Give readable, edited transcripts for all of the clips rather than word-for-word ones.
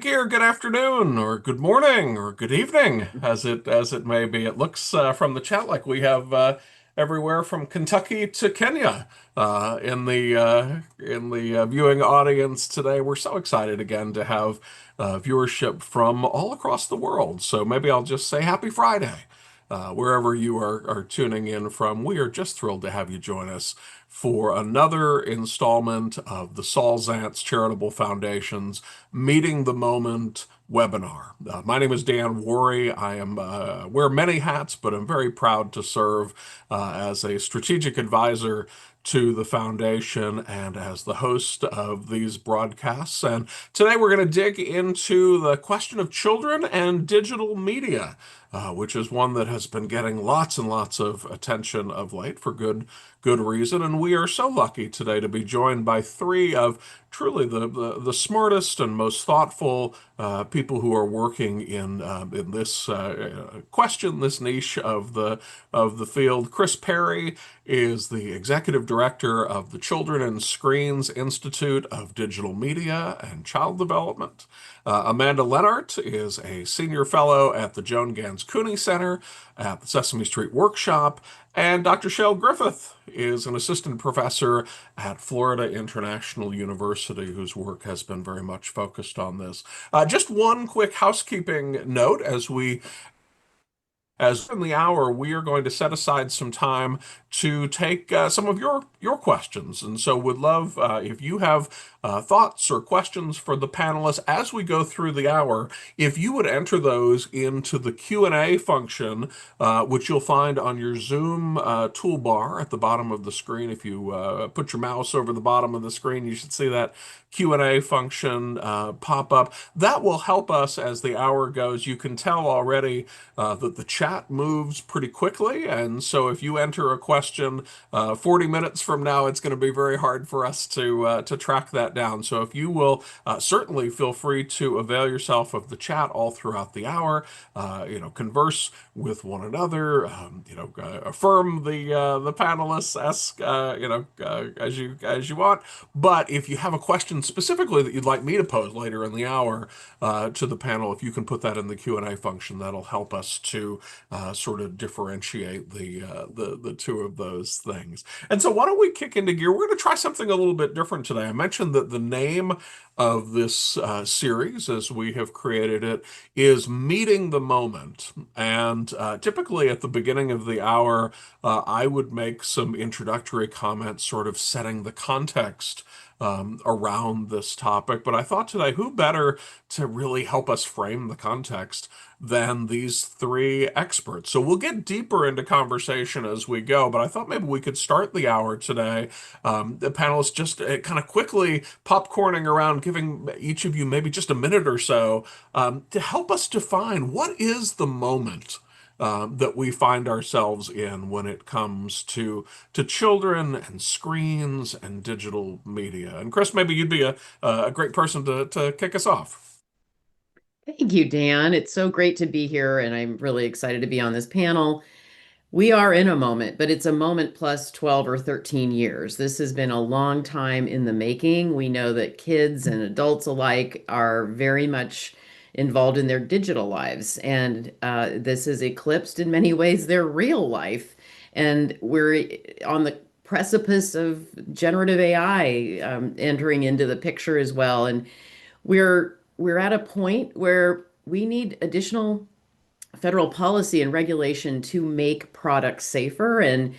Here, good afternoon, or good morning, or good evening, as it may be. It looks from the chat like we have everywhere from Kentucky to Kenya in the viewing audience today. We're so excited again to have viewership from all across the world. So maybe I'll just say Happy Friday. Wherever you are tuning in from, we are just thrilled to have you join us for another installment of the Saul Zaentz Charitable Foundation's Meeting the Moment webinar. My name is Dan Worry. I am wear many hats, but I'm very proud to serve as a strategic advisor to the foundation and as the host of these broadcasts. And today we're going to dig into the question of children and digital media, which is one that has been getting lots and lots of attention of late for good reason. And we are so lucky today to be joined by three of truly the smartest and most thoughtful people who are working in this question, this niche of the field. Chris Perry is the executive director of the Children and Screens Institute of Digital Media and Child Development. Amanda Lennart is a senior fellow at the Joan Gans Cooney Center at the Sesame Street Workshop, and Dr. Shell Griffith is an assistant professor at Florida International University, whose work has been very much focused on this. Just one quick housekeeping note as in the hour, we are going to set aside some time to take some of your questions, and so would love if you have thoughts or questions for the panelists as we go through the hour. If you would enter those into the Q&A function, which you'll find on your Zoom toolbar at the bottom of the screen. If you put your mouse over the bottom of the screen, you should see that Q&A function pop up. That will help us as the hour goes. You can tell already that the chat moves pretty quickly, and so if you enter a question 40 minutes from now, it's going to be very hard for us to track that down. So if you will certainly feel free to avail yourself of the chat all throughout the hour, converse with one another, affirm the panelists, ask as you want. But if you have a question specifically that you'd like me to pose later in the hour to the panel, if you can put that in the Q&A function, that'll help us to sort of differentiate the two of those things. And so why don't we kick into gear? We're going to try something a little bit different today. I mentioned that the name of this series, as we have created it, is Meeting the Moment. And typically at the beginning of the hour, I would make some introductory comments, sort of setting the context around this topic. But I thought today, who better to really help us frame the context than these three experts? So we'll get deeper into conversation as we go, but I thought maybe we could start the hour today, the panelists just kind of quickly popcorning around, giving each of you maybe just a minute or so to help us define what is the moment that we find ourselves in when it comes to children and screens and digital media. And Chris, maybe you'd be a great person to kick us off. Thank you, Dan. It's so great to be here, and I'm really excited to be on this panel. We are in a moment, but it's a moment plus 12 or 13 years. This has been a long time in the making. We know that kids and adults alike are very much involved in their digital lives, and this has eclipsed in many ways their real life. And we're on the precipice of generative AI entering into the picture as well. And we're at a point where we need additional federal policy and regulation to make products safer and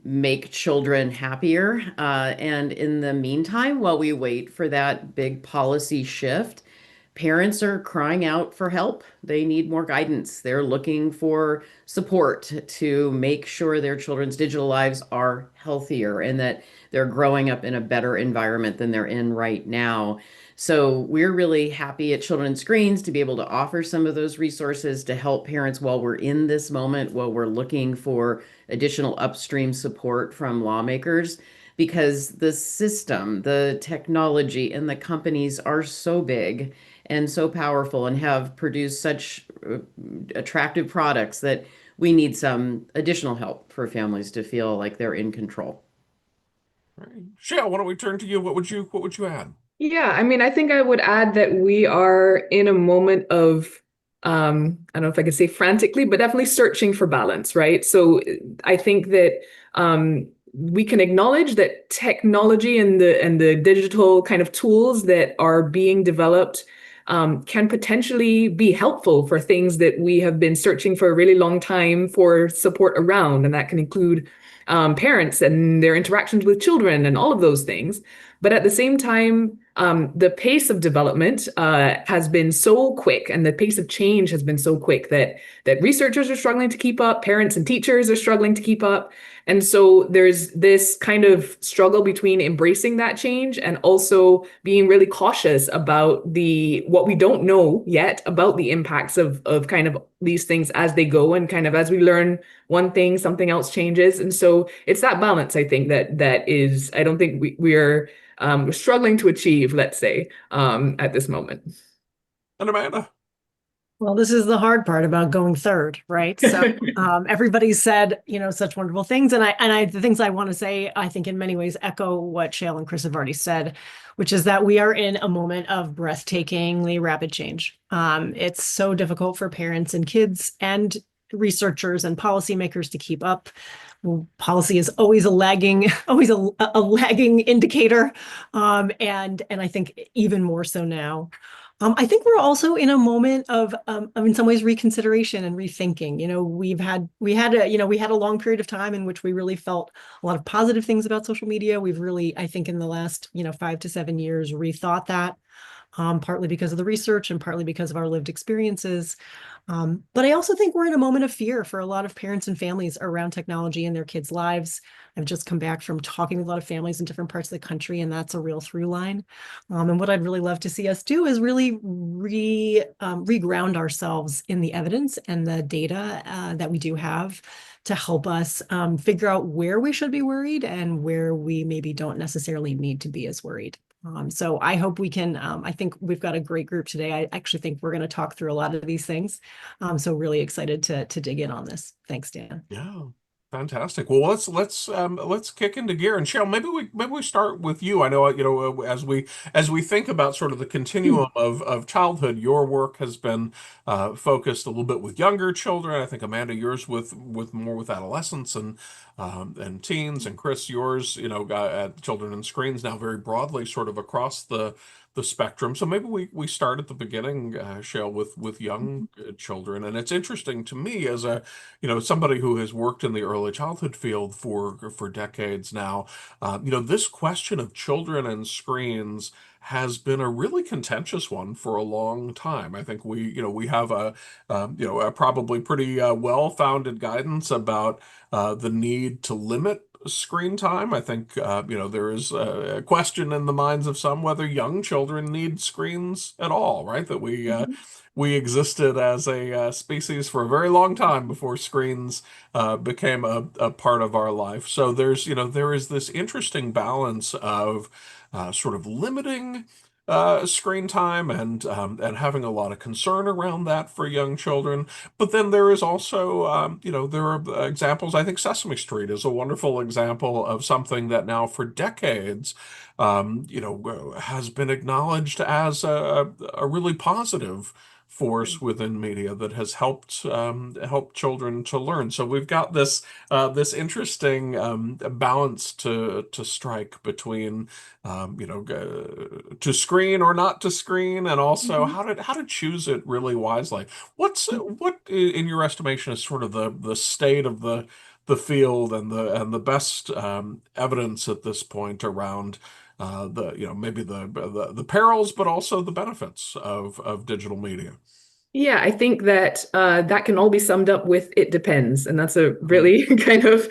make children happier. And in the meantime, while we wait for that big policy shift, parents are crying out for help. They need more guidance. They're looking for support to make sure their children's digital lives are healthier and that they're growing up in a better environment than they're in right now. So we're really happy at Children and Screens to be able to offer some of those resources to help parents while we're in this moment, while we're looking for additional upstream support from lawmakers, because the system, the technology, and the companies are so big and so powerful and have produced such attractive products that we need some additional help for families to feel like they're in control. All right. Shale, why don't we turn to you? What would you add? Yeah, I mean, I think I would add that we are in a moment of, I don't know if I could say frantically, but definitely searching for balance, right? So I think that we can acknowledge that technology and the digital kind of tools that are being developed can potentially be helpful for things that we have been searching for a really long time for support around, and that can include parents and their interactions with children and all of those things. But at the same time, the pace of development has been so quick, and the pace of change has been so quick that researchers are struggling to keep up, parents and teachers are struggling to keep up. And so there's this kind of struggle between embracing that change and also being really cautious about the what we don't know yet about the impacts of kind of these things as they go, and kind of as we learn one thing, something else changes. And so it's that balance, I think, that is, I don't think we're struggling to achieve, let's say, at this moment. And Amanda. Well, this is the hard part about going third, right? So everybody said, such wonderful things, and the things I want to say, I think in many ways echo what Shale and Chris have already said, which is that we are in a moment of breathtakingly rapid change. It's so difficult for parents and kids and researchers and policymakers to keep up. Policy is always a lagging, always a lagging indicator, and I think even more so now. I think we're also in a moment of in some ways reconsideration and rethinking. We had a long period of time in which we really felt a lot of positive things about social media. We've really, I think, in the last 5 to 7 years, rethought that, partly because of the research and partly because of our lived experiences. But I also think we're in a moment of fear for a lot of parents and families around technology in their kids' lives. I've just come back from talking with a lot of families in different parts of the country, and that's a real through line. And what I'd really love to see us do is really reground ourselves in the evidence and the data that we do have to help us figure out where we should be worried and where we maybe don't necessarily need to be as worried. So I hope we can, I think we've got a great group today. I actually think we're going to talk through a lot of these things. So really excited to dig in on this. Thanks, Dan. Yeah, fantastic. Well, let's kick into gear. And Cheryl, maybe we start with you. I know as we think about sort of the continuum of childhood, your work has been focused a little bit with younger children. I think Amanda, yours with more with adolescents and teens, and Chris, yours, at children and screens now very broadly, sort of across the spectrum. So maybe we start at the beginning, Cheryl, with young children. And it's interesting to me as a somebody who has worked in the early childhood field for decades now. This question of children and screens has been a really contentious one for a long time. I think we have a probably pretty well-founded guidance about the need to limit screen time. I think there is a question in the minds of some whether young children need screens at all, right? That we existed as a species for a very long time before screens became a part of our life. So there is this interesting balance of sort of limiting screen time and having a lot of concern around that for young children. But then there is also, there are examples. I think Sesame Street is a wonderful example of something that now for decades, has been acknowledged as a really positive force within media that has helped children to learn. So we've got this interesting balance to strike between to screen or not to screen, and also Mhm. how to choose it really wisely. What in your estimation is sort of the state of the field and the best evidence at this point around maybe the perils, but also the benefits of digital media. Yeah, I think that that can all be summed up with "it depends," and that's a Mhm. really kind of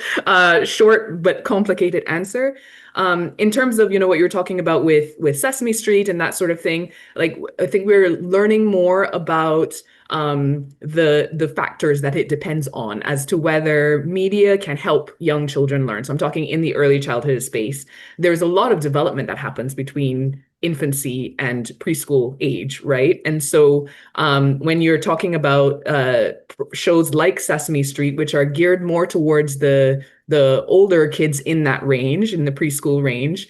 short but complicated answer. In terms of what you were talking about with Sesame Street and that sort of thing, like I think we're learning more about the factors that it depends on as to whether media can help young children learn. So I'm talking in the early childhood space. There's a lot of development that happens between infancy and preschool age, right? And so when you're talking about shows like Sesame Street, which are geared more towards the older kids in that range, in the preschool range,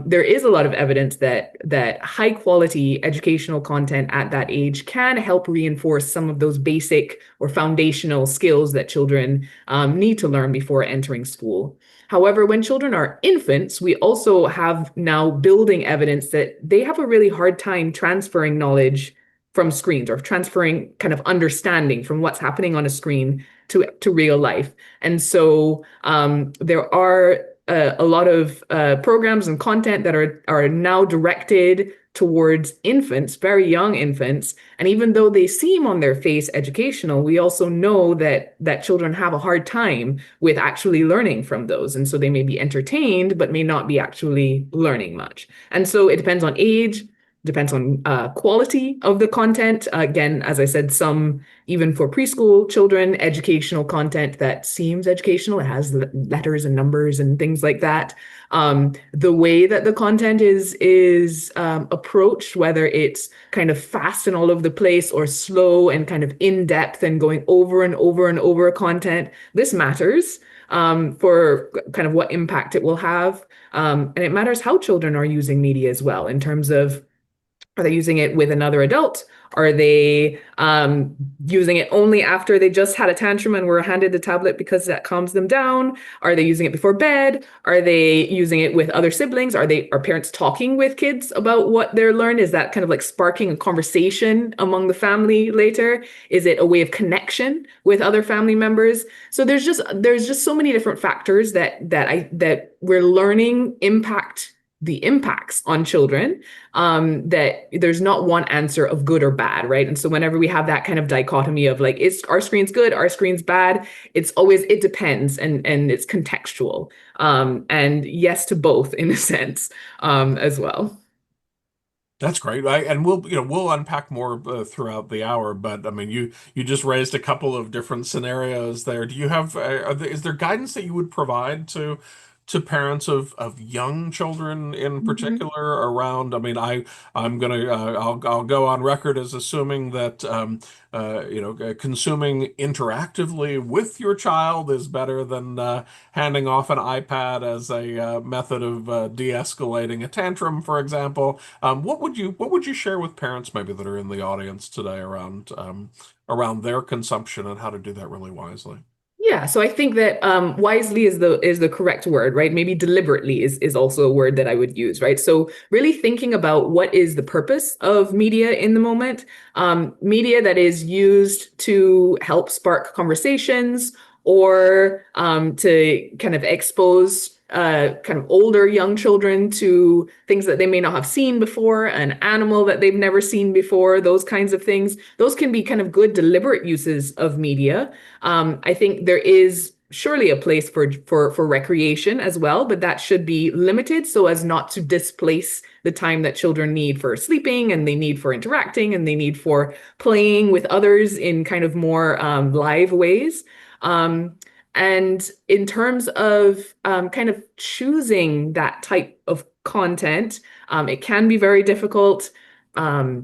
there is a lot of evidence that high quality educational content at that age can help reinforce some of those basic or foundational skills that children need to learn before entering school. However, when children are infants, we also have now building evidence that they have a really hard time transferring knowledge from screens, or transferring kind of understanding from what's happening on a screen to real life. And so there are a lot of programs and content that are now directed towards infants, very young infants. And even though they seem on their face educational, we also know that children have a hard time with actually learning from those. And so they may be entertained, but may not be actually learning much. And so it depends on age, depends on quality of the content. Again, as I said, some, even for preschool children, educational content that seems educational. It has letters and numbers and things like that. The way that the content is approached, whether it's kind of fast and all over the place, or slow and kind of in depth and going over and over and over content, this matters for kind of what impact it will have. And it matters how children are using media as well, in terms of, are they using it with another adult? Are they using it only after they just had a tantrum and were handed the tablet because that calms them down? Are they using it before bed? Are they using it with other siblings? Are parents talking with kids about what they're learned? Is that kind of like sparking a conversation among the family later? Is it a way of connection with other family members? So there's just so many different factors that we're learning the impacts on children, that there's not one answer of good or bad, right? And so whenever we have that kind of dichotomy of like, is our screen's good, our screen's bad, it's always, it depends, and it's contextual. And yes to both in a sense, as well. That's great. And we'll unpack more throughout the hour, but I mean, you just raised a couple of different scenarios there. Do you have, is there guidance that you would provide to parents of young children in Mhm. particular around? I mean, I'm gonna I'll go on record as assuming that consuming interactively with your child is better than handing off an iPad as a method of de-escalating a tantrum, for example. What would you share with parents maybe that are in the audience today around their consumption and how to do that really wisely? Yeah, so I think that wisely is the correct word, right? Maybe deliberately is also a word that I would use, right? So really thinking about what is the purpose of media in the moment, media that is used to help spark conversations, or to kind of expose kind of older young children to things that they may not have seen before, an animal that they've never seen before, those kinds of things. Those can be kind of good deliberate uses of media. I think there is surely a place for recreation as well, but that should be limited so as not to displace the time that children need for sleeping, and they need for interacting, and they need for playing with others in kind of more live ways. Um, and in terms of kind of choosing that type of content, it can be very difficult.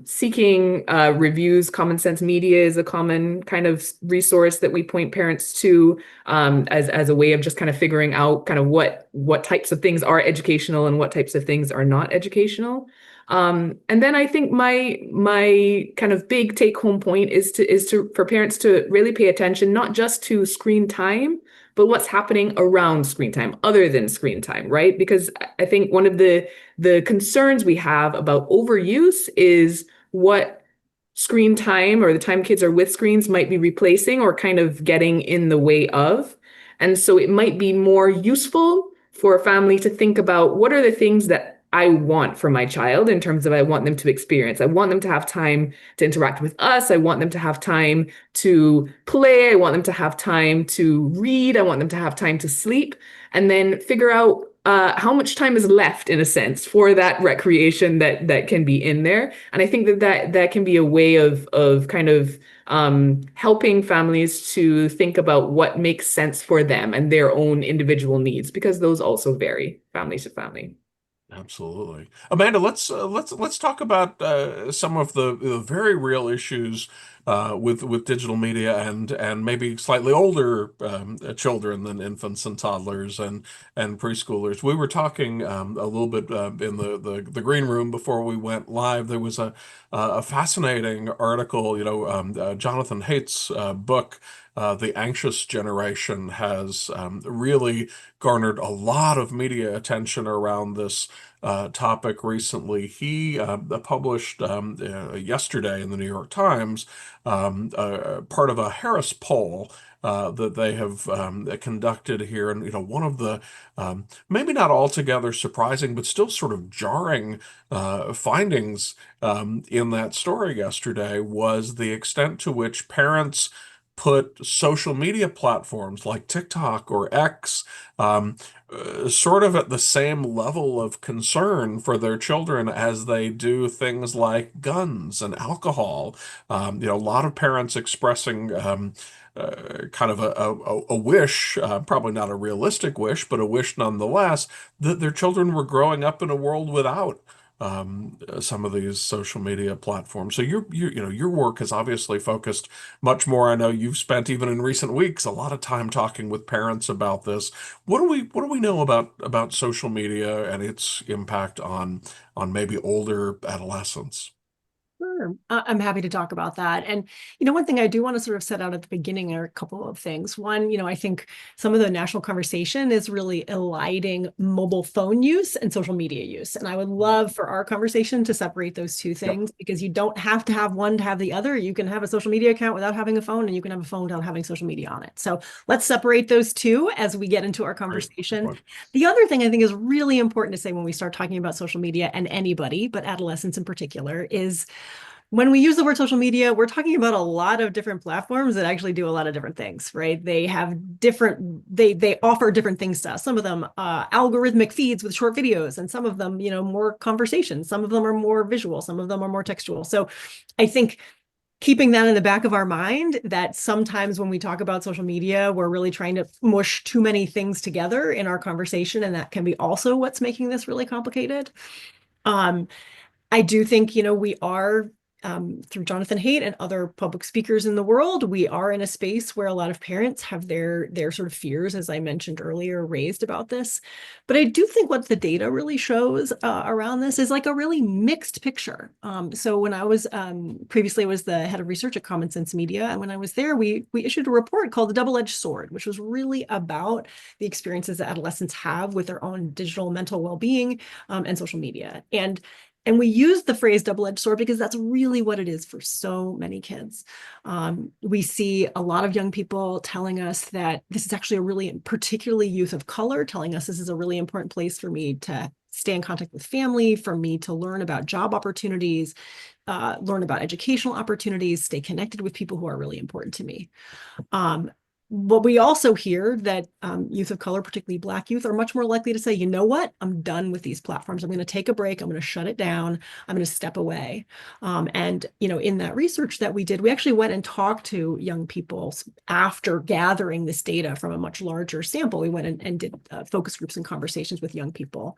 Seeking reviews, Common Sense Media is a common kind of resource that we point parents to, as a way of just kind of figuring out kind of what types of things are educational and what types of things are not educational. And then I think my kind of big take home point is to for parents to really pay attention not just to screen time, but what's happening around screen time, other than screen time, right? Because I think one of the concerns we have about overuse is what screen time, or the time kids are with screens, might be replacing or kind of getting in the way of. And so it might be more useful for a family to think about, what are the things that I want for my child, in terms of I want them to experience. I want them to have time to interact with us. I want them to have time to play. I want them to have time to read. I want them to have time to sleep, and then figure out how much time is left, in a sense, for that recreation that can be in there. And I think that can be a way of kind of helping families to think about what makes sense for them and their own individual needs, because those also vary family to family. Absolutely, Amanda. Let's talk about some of the very real issues with digital media and maybe slightly older children than infants and toddlers and preschoolers. We were talking a little bit in the green room before we went live. There was a fascinating article, Jonathan Haidt's book. The Anxious Generation has really garnered a lot of media attention around this topic recently. He published yesterday in the New York Times part of a Harris poll that they have conducted here, and one of the maybe not altogether surprising, but still sort of jarring findings in that story yesterday was the extent to which parents put social media platforms like TikTok or X sort of at the same level of concern for their children as they do things like guns and alcohol. A lot of parents expressing kind of a wish, probably not a realistic wish, but a wish nonetheless, that their children were growing up in a world without some of these social media platforms. So your work has obviously focused much more. I know you've spent even in recent weeks a lot of time talking with parents about this. What do we know about social media and its impact on maybe older adolescents? Sure. I'm happy to talk about that. And, one thing I do want to sort of set out at the beginning are a couple of things. One, I think some of the national conversation is really eliding mobile phone use and social media use. And I would love for our conversation to separate those two things because you don't have to have one to have the other. You can have a social media account without having a phone, and you can have a phone without having social media on it. So let's separate those two as we get into our conversation. The other thing I think is really important to say when we start talking about social media and anybody, but adolescents in particular, is when we use the word social media, we're talking about a lot of different platforms that actually do a lot of different things, right? They offer different things to us. Some of them algorithmic feeds with short videos, and some of them, more conversations. Some of them are more visual. Some of them are more textual. So I think keeping that in the back of our mind, that sometimes when we talk about social media, we're really trying to mush too many things together in our conversation. And that can be also what's making this really complicated. I do think, we are through Jonathan Haidt and other public speakers in the world, we are in a space where a lot of parents have their sort of fears, as I mentioned earlier, raised about this. But I do think what the data really shows around this is like a really mixed picture. So when I was previously was the head of research at Common Sense Media, and when I was there, we issued a report called The Double-Edged Sword, which was really about the experiences that adolescents have with their own digital mental well-being and social media. And we use the phrase double-edged sword because that's really what it is for so many kids. We see a lot of young people telling us that this is actually a really, particularly youth of color, telling us this is a really important place for me to stay in contact with family, for me to learn about job opportunities, learn about educational opportunities, stay connected with people who are really important to me. But we also hear that youth of color, particularly Black youth, are much more likely to say, you know what, I'm done with these platforms. I'm going to take a break. I'm going to shut it down. I'm going to step away. And in that research that we did, we actually went and talked to young people after gathering this data from a much larger sample. We went and did focus groups and conversations with young people.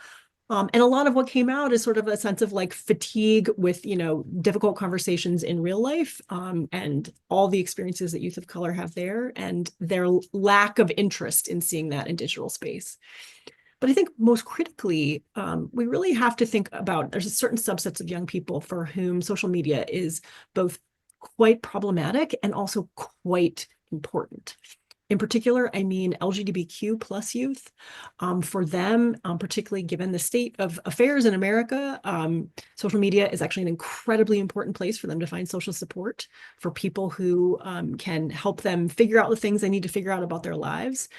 And a lot of what came out is sort of a sense of like fatigue with, difficult conversations in real life and all the experiences that youth of color have there and their lack of interest in seeing that in digital space. But I think most critically, we really have to think about there's a certain subsets of young people for whom social media is both quite problematic and also quite important. In particular, I mean LGBTQ plus youth. For them, particularly given the state of affairs in America, social media is actually an incredibly important place for them to find social support for people who can help them figure out the things they need to figure out about their lives.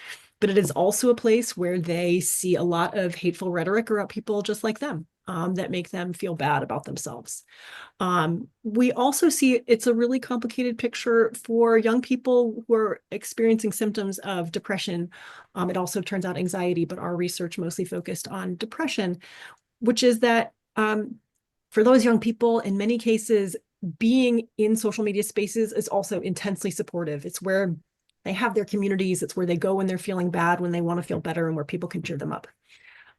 But it is also a place where they see a lot of hateful rhetoric about people just like them that make them feel bad about themselves. We also see it's a really complicated picture for young people who are experiencing symptoms of depression. It also turns out anxiety, but our research mostly focused on depression, which is that for those young people, in many cases, being in social media spaces is also intensely supportive. It's where they have their communities. It's where they go when they're feeling bad, when they want to feel better, and where people can cheer them up.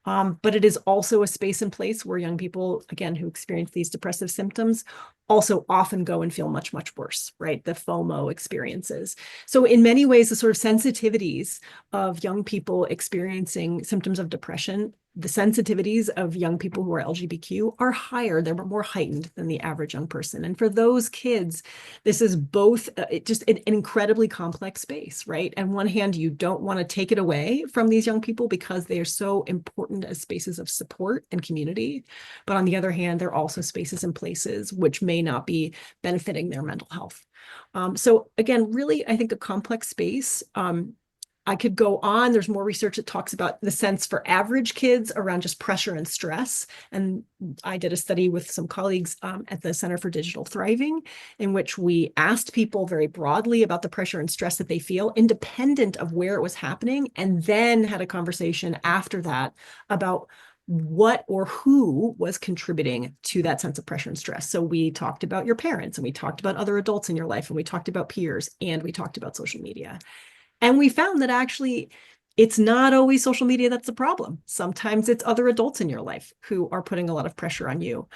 But it is also a space and place where young people, again, who experience these depressive symptoms, also often go and feel much, much worse, right? The FOMO experiences. So in many ways, the sort of sensitivities of young people experiencing symptoms of depression, the sensitivities of young people who are LGBTQ are higher. They're more heightened than the average young person. And for those kids, this is both just an incredibly complex space, right? On one hand, you don't want to take it away from these young people because they are so important as spaces of support and community. But on the other hand, they're also spaces and places which may not be benefiting their mental health. So again, really, I think a complex space. I could go on. There's more research that talks about the sense for average kids around just pressure and stress. And I did a study with some colleagues at the Center for Digital Thriving, in which we asked people very broadly about the pressure and stress that they feel, independent of where it was happening, and then had a conversation after that about what or who was contributing to that sense of pressure and stress. So we talked about your parents, and we talked about other adults in your life, and we talked about peers, and we talked about social media. And we found that actually it's not always social media that's the problem. Sometimes it's other adults in your life who are putting a lot of pressure on you.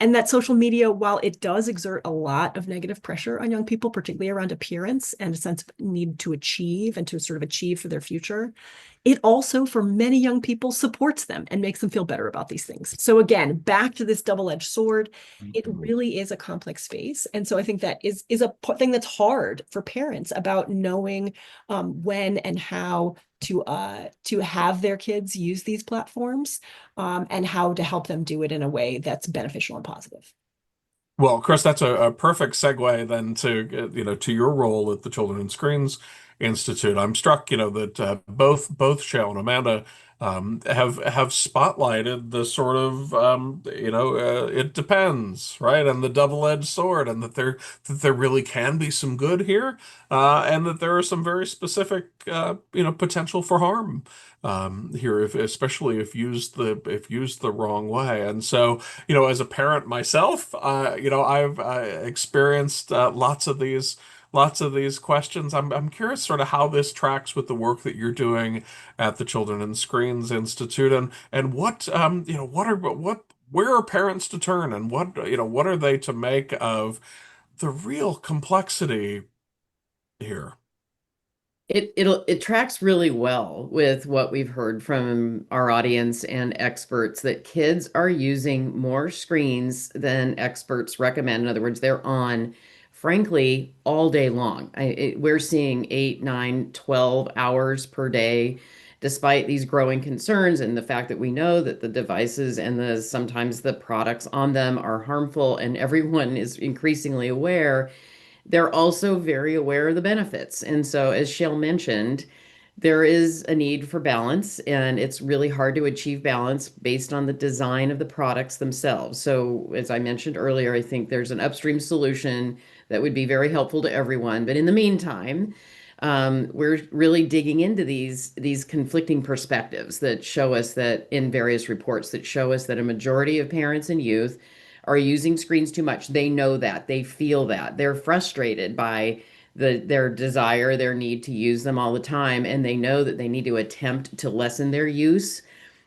And that social media, while it does exert a lot of negative pressure on young people, particularly around appearance and a sense of need to achieve and to sort of achieve for their future, it also, for many young people, supports them and makes them feel better about these things. So again, back to this double-edged sword, it really is a complex space. And so I think that is a thing that's hard for parents about knowing when and how to have their kids use these platforms, and how to help them do it in a way that's beneficial and positive. Well, Chris, that's a perfect segue then to to your role at the Children and Screens Institute. I'm struck, that both Shale and Amanda have spotlighted the sort of it depends, right, and the double-edged sword, and that there really can be some good here, and that there are some very specific potential for harm here, especially if used the wrong way. And so, as a parent myself, I've experienced lots of these questions. I'm curious sort of how this tracks with the work that you're doing at the Children and Screens Institute, and where are parents to turn, and what are they to make of the real complexity here? It tracks really well with what we've heard from our audience and experts, that kids are using more screens than experts recommend. In other words, they're on, frankly, all day long. We're seeing 8, 9, 12 hours per day, despite these growing concerns and the fact that we know that the devices and sometimes the products on them are harmful, and everyone is increasingly aware. They're also very aware of the benefits. And so, as Shale mentioned, there is a need for balance, and it's really hard to achieve balance based on the design of the products themselves. So, as I mentioned earlier, I think there's an upstream solution that would be very helpful to everyone. But in the meantime, we're really digging into these conflicting perspectives that show us that, in various reports that show us that a majority of parents and youth are using screens too much. They know that, they feel that, they're frustrated by their desire, their need to use them all the time, and they know that they need to attempt to lessen their use.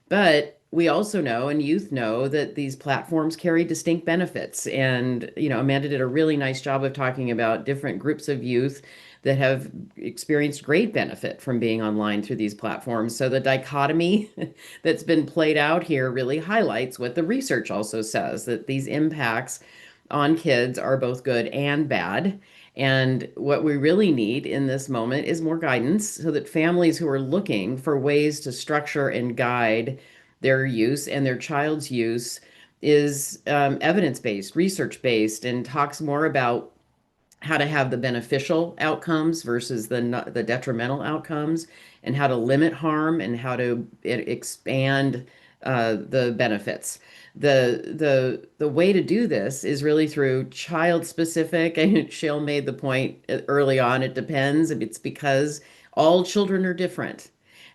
But we also know, and youth know, that these platforms carry distinct benefits. And, Amanda did a really nice job of talking about different groups of youth that have experienced great benefit from being online through these platforms. So the dichotomy that's been played out here really highlights what the research also says, that these impacts on kids are both good and bad. And what we really need in this moment is more guidance, so that families who are looking for ways to structure and guide their use and their child's use is evidence-based, research-based, and talks more about how to have the beneficial outcomes versus the detrimental outcomes, and how to limit harm, and how to expand the benefits. The way to do this is really through child specific, and Shale made the point early on, it depends. It's because all children are different.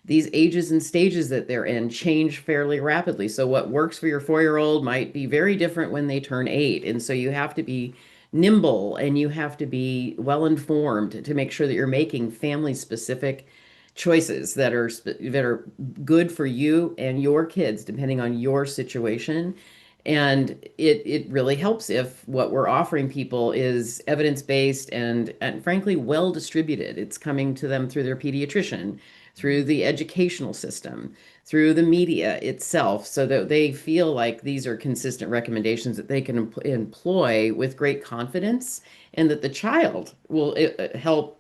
These ages and stages that they're in change fairly rapidly. So what works for your 4-year-old might be very different when they turn 8. And so you have to be nimble, and you have to be well informed to make sure that you're making family specific choices that are good for you and your kids, depending on your situation. And it really helps if what we're offering people is evidence-based and frankly well distributed. It's coming to them through their pediatrician, through the educational system, through the media itself, so that they feel like these are consistent recommendations that they can employ with great confidence, and that the child will help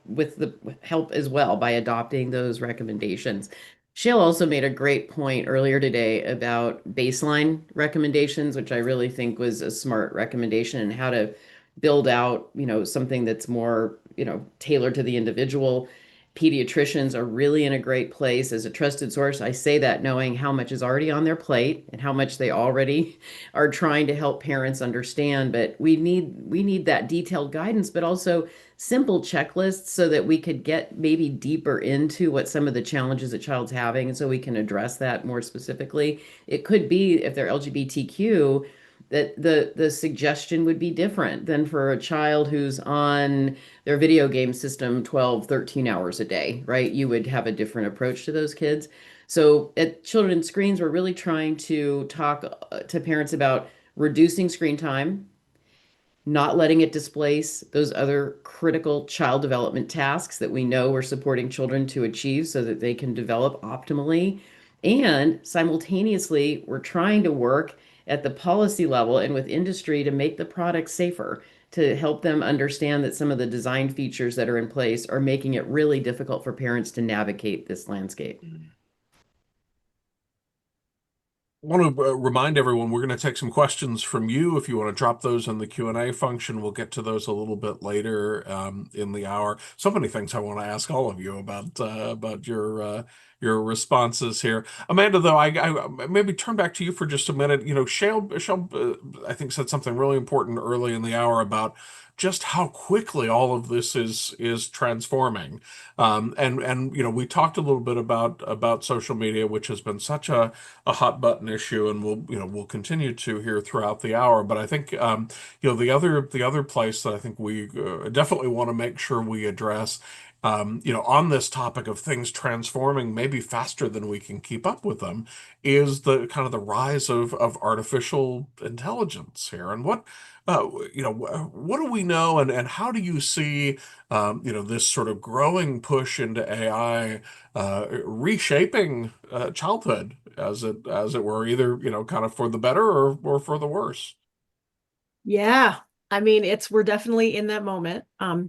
as well by adopting those recommendations. Shale also made a great point earlier today about baseline recommendations, which I really think was a smart recommendation, and how to build out, something that's more, tailored to the individual. Pediatricians are really in a great place as a trusted source. I say that knowing how much is already on their plate and how much they already are trying to help parents understand. But we need that detailed guidance, but also simple checklists so that we could get maybe deeper into what some of the challenges a child's having, and so we can address that more specifically. It could be, if they're LGBTQ, that the suggestion would be different than for a child who's on their video game system 12, 13 hours a day, right? You would have a different approach to those kids. So at Children's Screens, we're really trying to talk to parents about reducing screen time, not letting it displace those other critical child development tasks that we know we're supporting children to achieve so that they can develop optimally. And simultaneously, we're trying to work at the policy level and with industry to make the product safer, to help them understand that some of the design features that are in place are making it really difficult for parents to navigate this landscape. Want to remind everyone we're going to take some questions from you. If you want to drop those in the Q&A function, we'll get to those a little bit later in the hour. So many things I want to ask all of you about your responses here. Amanda, though, I maybe turn back to you for just a minute. Shale I think said something really important early in the hour about just how quickly all of this is transforming. And we talked a little bit about social media, which has been such a hot button issue, and we'll continue to here throughout the hour. But I think the other place that I think we definitely want to make sure we address, on this topic of things transforming maybe faster than we can keep up with them, is the kind of the rise of artificial intelligence here. And what do we know, and how do you see this sort of growing push into AI reshaping childhood, as it were, either kind of for the better or for the worse? Yeah. I mean, we're definitely in that moment.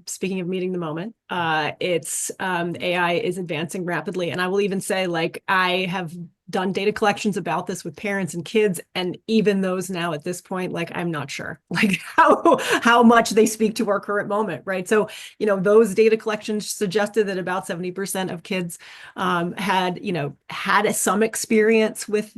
Speaking of meeting the moment, AI is advancing rapidly. And I will even say, like, I have done data collections about this with parents and kids, and even those now at this point, like, I'm not sure like how much they speak to our current moment, right? So, those data collections suggested that about 70% of kids had some experience with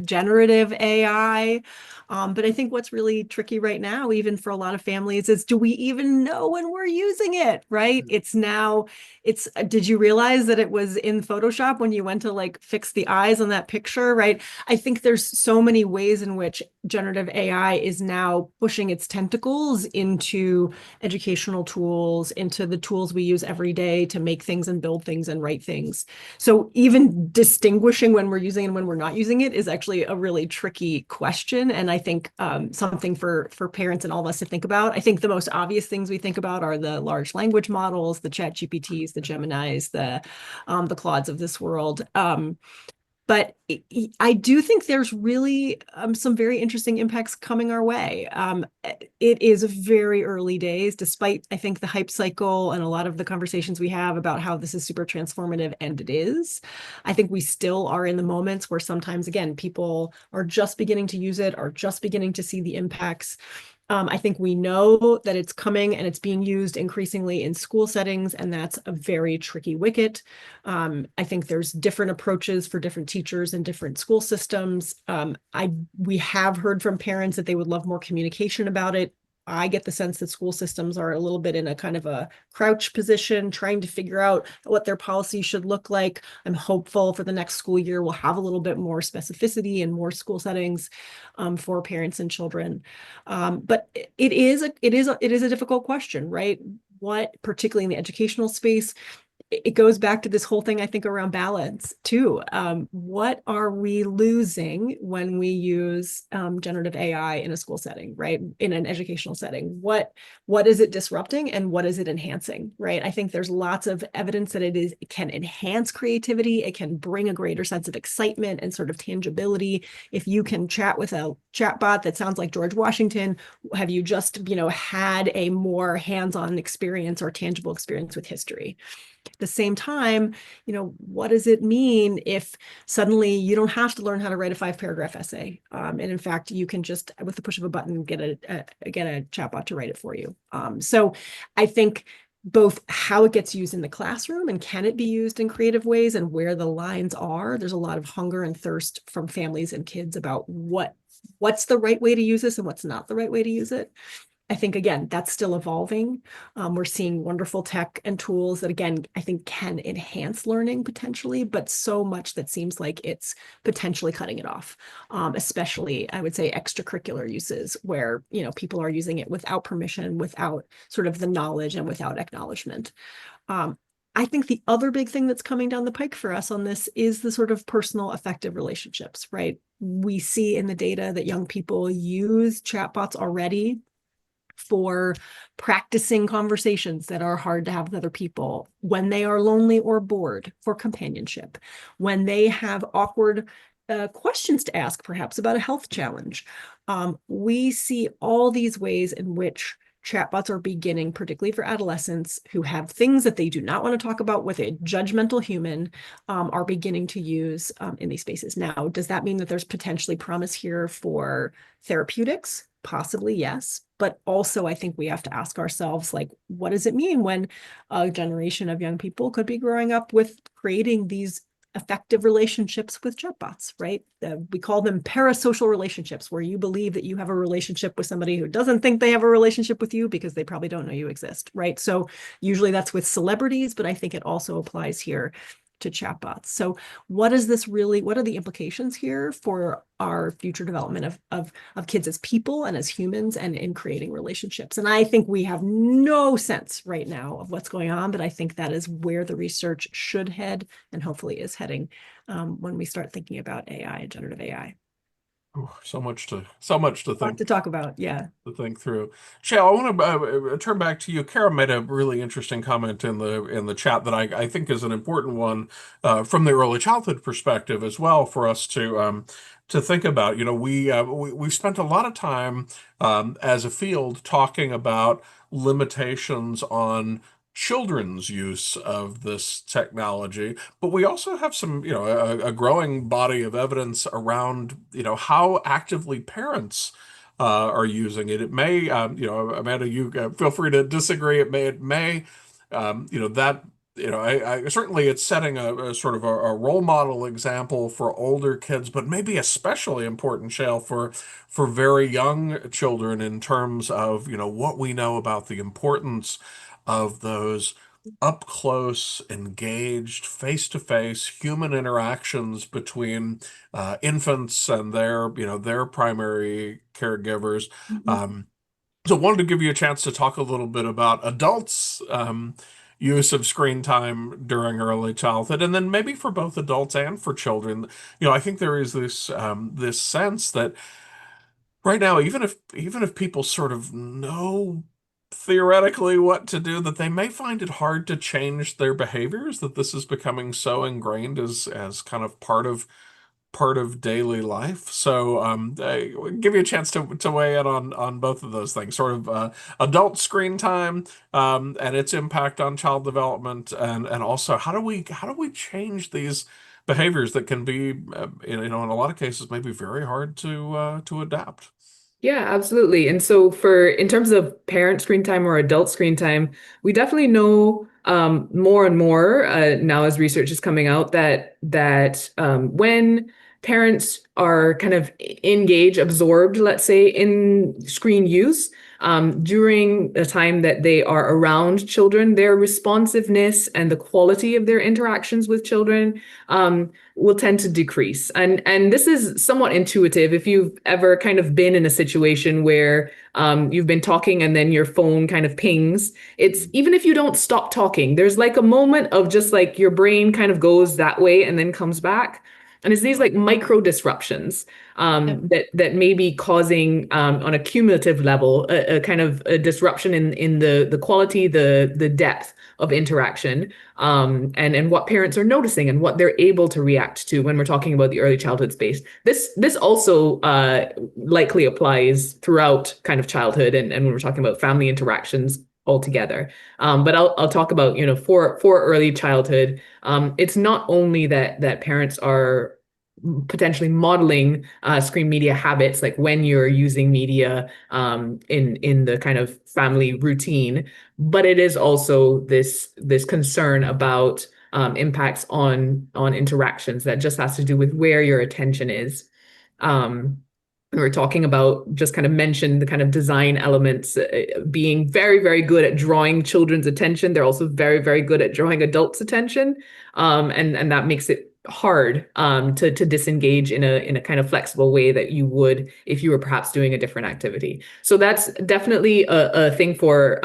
generative AI. But I think what's really tricky right now, even for a lot of families, is, do we even know when we're using it, right? Did you realize that it was in Photoshop when you went to like fix the eyes on that picture, right? I think there's so many ways in which generative AI is now pushing its tentacles into educational tools, into the tools we use every day to make things and build things and write things. So even distinguishing when we're using it and when we're not using it is actually a really tricky question. And I think something for parents and all of us to think about. I think the most obvious things we think about are the large language models, the Chat GPTs, the Geminis, the Claudes of this world. But I do think there's really some very interesting impacts coming our way. It is very early days, despite, I think, the hype cycle and a lot of the conversations we have about how this is super transformative, and it is. I think we still are in the moments where sometimes, again, people are just beginning to use it, are just beginning to see the impacts. I think we know that it's coming and it's being used increasingly in school settings, and that's a very tricky wicket. I think there's different approaches for different teachers and different school systems. We have heard from parents that they would love more communication about it. I get the sense that school systems are a little bit in a kind of a crouch position, trying to figure out what their policy should look like. I'm hopeful for the next school year we'll have a little bit more specificity and more school settings for parents and children. But it is a difficult question, right? What, particularly in the educational space, it goes back to this whole thing, I think, around balance too. What are we losing when we use generative AI in a school setting, right? In an educational setting? What is it disrupting and what is it enhancing, right? I think there's lots of evidence that it can enhance creativity. It can bring a greater sense of excitement and sort of tangibility. If you can chat with a chatbot that sounds like George Washington, have you just, had a more hands-on experience or tangible experience with history? At the same time, what does it mean if suddenly you don't have to learn how to write a 5-paragraph essay? And in fact, you can just, with the push of a button, get a chatbot to write it for you. So I think both how it gets used in the classroom and can it be used in creative ways and where the lines are. There's a lot of hunger and thirst from families and kids about what's the right way to use this and what's not the right way to use it. I think, again, that's still evolving. We're seeing wonderful tech and tools that, again, I think can enhance learning potentially, but so much that seems like it's potentially cutting it off, especially, I would say, extracurricular uses where, people are using it without permission, without sort of the knowledge and without acknowledgement. I think the other big thing that's coming down the pike for us on this is the sort of personal affective relationships, right? We see in the data that young people use chatbots already for practicing conversations that are hard to have with other people, when they are lonely or bored, for companionship, when they have awkward questions to ask, perhaps about a health challenge. We see all these ways in which chatbots are beginning, particularly for adolescents who have things that they do not want to talk about with a judgmental human, are beginning to use in these spaces. Now, does that mean that there's potentially promise here for therapeutics? Possibly, yes. But also, I think we have to ask ourselves, like, what does it mean when a generation of young people could be growing up with creating these effective relationships with chatbots, right? We call them parasocial relationships, where you believe that you have a relationship with somebody who doesn't think they have a relationship with you because they probably don't know you exist, right? So usually that's with celebrities, but I think it also applies here to chatbots. So what are the implications here for our future development of kids as people and as humans and in creating relationships? And I think we have no sense right now of what's going on, but I think that is where the research should head and hopefully is heading when we start thinking about AI and generative AI. Ooh, so much to Lot to talk about, yeah. think through. Shale, I want to turn back to you. Kara made a really interesting comment in the chat that I think is an important one from the early childhood perspective as well for us to think about. We spent a lot of time as a field talking about limitations on children's use of this technology, but we also have some, a growing body of evidence around, how actively parents are using it. It may, Amanda, you feel free to disagree. It may, that, I certainly it's setting a sort of a role model example for older kids, but maybe especially important, Shale, for very young children in terms of, what we know about the importance of those up close, engaged, face-to-face human interactions between infants and their primary caregivers. Um, so wanted to give you a chance to talk a little bit about adults' use of screen time during early childhood, and then maybe for both adults and for children. I think there is this sense that right now, even if people sort of know theoretically what to do, that they may find it hard to change their behaviors, that this is becoming so ingrained as kind of part of daily life. So I give you a chance to weigh in on both of those things, sort of adult screen time and its impact on child development, and also how do we change these behaviors that can be in a lot of cases maybe very hard to adapt. Yeah, absolutely. And so in terms of parent screen time or adult screen time, we definitely know more and more now as research is coming out that when parents are kind of absorbed, let's say, in screen use, during the time that they are around children, their responsiveness and the quality of their interactions with children will tend to decrease. And this is somewhat intuitive. If you've ever kind of been in a situation where you've been talking and then your phone kind of pings, it's even if you don't stop talking, there's like a moment of just like your brain kind of goes that way and then comes back. And it's these like micro disruptions that may be causing on a cumulative level a kind of a disruption in the quality, the depth of interaction, and what parents are noticing and what they're able to react to when we're talking about the early childhood space. This also likely applies throughout kind of childhood and when we're talking about family interactions altogether. But I'll talk about, for early childhood, it's not only that parents are potentially modeling screen media habits, like when you're using media in the kind of family routine, but it is also this concern about impacts on interactions that just has to do with where your attention is. We were talking about, just kind of mentioned the kind of design elements, being very, very good at drawing children's attention. They're also very, very good at drawing adults' attention. And that makes it hard to disengage in a kind of flexible way that you would if you were perhaps doing a different activity. So that's definitely a thing for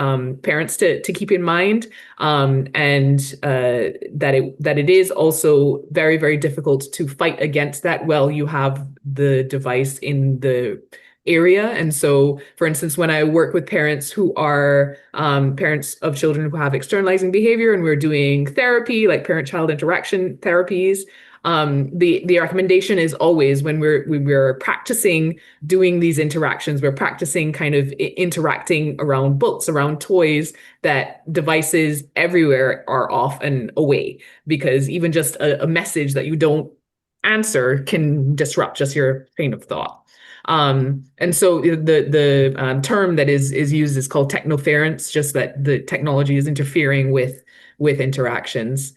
parents to keep in mind, and that it is also very, very difficult to fight against that while you have the device in the area. And so, for instance, when I work with parents who are parents of children who have externalizing behavior, and we're doing therapy, like parent-child interaction therapies, the recommendation is always, when we're practicing doing these interactions, we're practicing kind of interacting around books, around toys, that devices everywhere are off and away, because even just a message that you don't answer can disrupt just your train of thought. And so the term that is used is called technoference, just that the technology is interfering with interactions.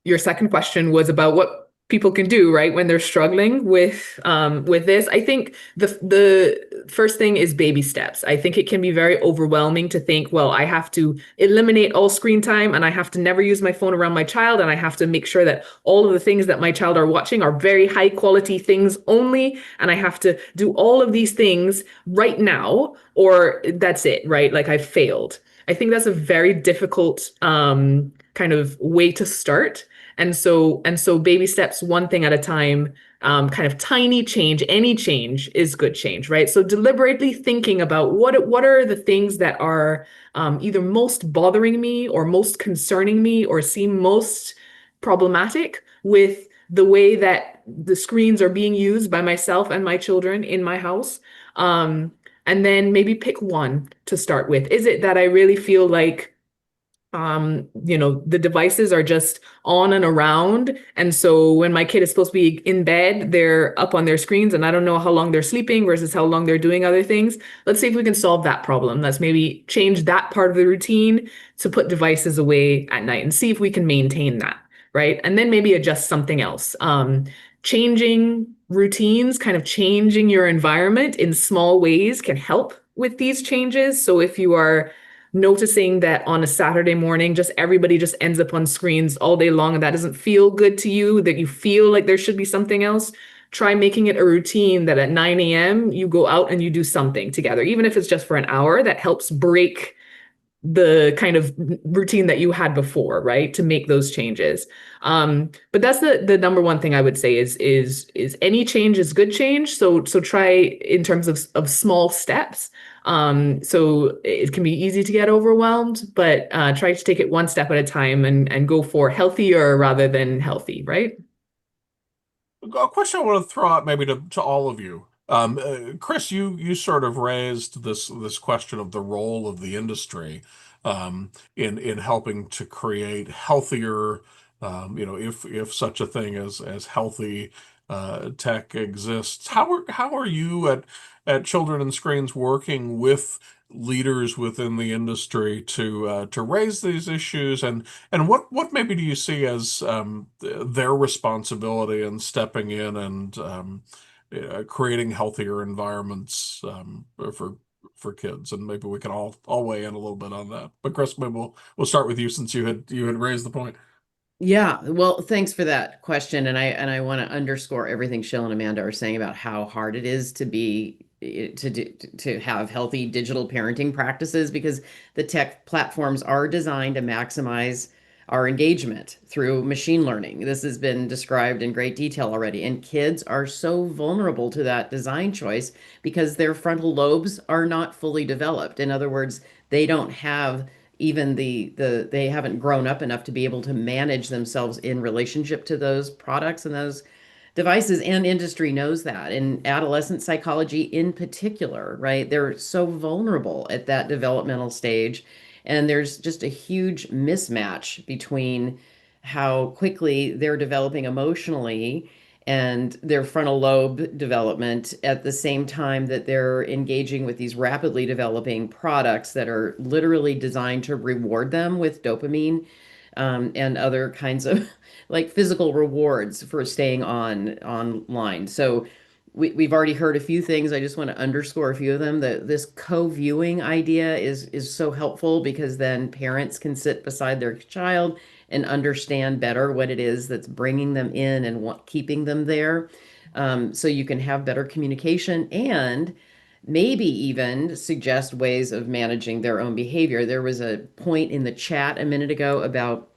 Your second question was about what people can do, right, when they're struggling with this. I think the first thing is baby steps. I think it can be very overwhelming to think, well, I have to eliminate all screen time, and I have to never use my phone around my child, and I have to make sure that all of the things that my child are watching are very high quality things only, and I have to do all of these things right now, or that's it, right? Like, I've failed. I think that's a very difficult kind of way to start. And so baby steps, one thing at a time, kind of tiny change, any change is good change, right? So deliberately thinking about what are the things that are either most bothering me or most concerning me or seem most problematic with the way that the screens are being used by myself and my children in my house. And then maybe pick one to start with. Is it that I really feel like the devices are just on and around, and so when my kid is supposed to be in bed, they're up on their screens, and I don't know how long they're sleeping versus how long they're doing other things? Let's see if we can solve that problem. Let's maybe change that part of the routine to put devices away at night and see if we can maintain that, right? And then maybe adjust something else. Changing routines, kind of changing your environment in small ways can help with these changes. So if you are noticing that on a Saturday morning, just everybody just ends up on screens all day long, and that doesn't feel good to you, that you feel like there should be something else, try making it a routine that at 9 a.m. you go out and you do something together, even if it's just for an hour. That helps break the kind of routine that you had before, right? To make those changes. But that's the number one thing I would say is any change is good change. So try in terms of small steps. So it can be easy to get overwhelmed, but try to take it one step at a time and go for healthier rather than healthy, right? A question I want to throw out maybe to all of you. Chris, you sort of raised this question of the role of the industry in helping to create healthier, if such a thing as healthy tech exists. How are you at Children and Screens working with leaders within the industry to raise these issues, and what maybe do you see as their responsibility in stepping in creating healthier environments for kids. And maybe we can all weigh in a little bit on that. But Chris, maybe we'll start with you since you had raised the point. Yeah, well, thanks for that question, and I want to underscore everything Shil and Amanda are saying about how hard it is to to have healthy digital parenting practices because the tech platforms are designed to maximize our engagement through machine learning. This has been described in great detail already, and kids are so vulnerable to that design choice because their frontal lobes are not fully developed. In other words, they don't have even they haven't grown up enough to be able to manage themselves in relationship to those products and those devices, and industry knows that. And adolescent psychology in particular, right? They're so vulnerable at that developmental stage, and there's just a huge mismatch between how quickly they're developing emotionally and their frontal lobe development at the same time that they're engaging with these rapidly developing products that are literally designed to reward them with dopamine, and other kinds of like physical rewards for staying online. So we've already heard a few things. I just want to underscore a few of them. This co-viewing idea is so helpful because then parents can sit beside their child and understand better what it is that's bringing them in and what keeping them there. So you can have better communication and maybe even suggest ways of managing their own behavior. There was a point in the chat a minute ago about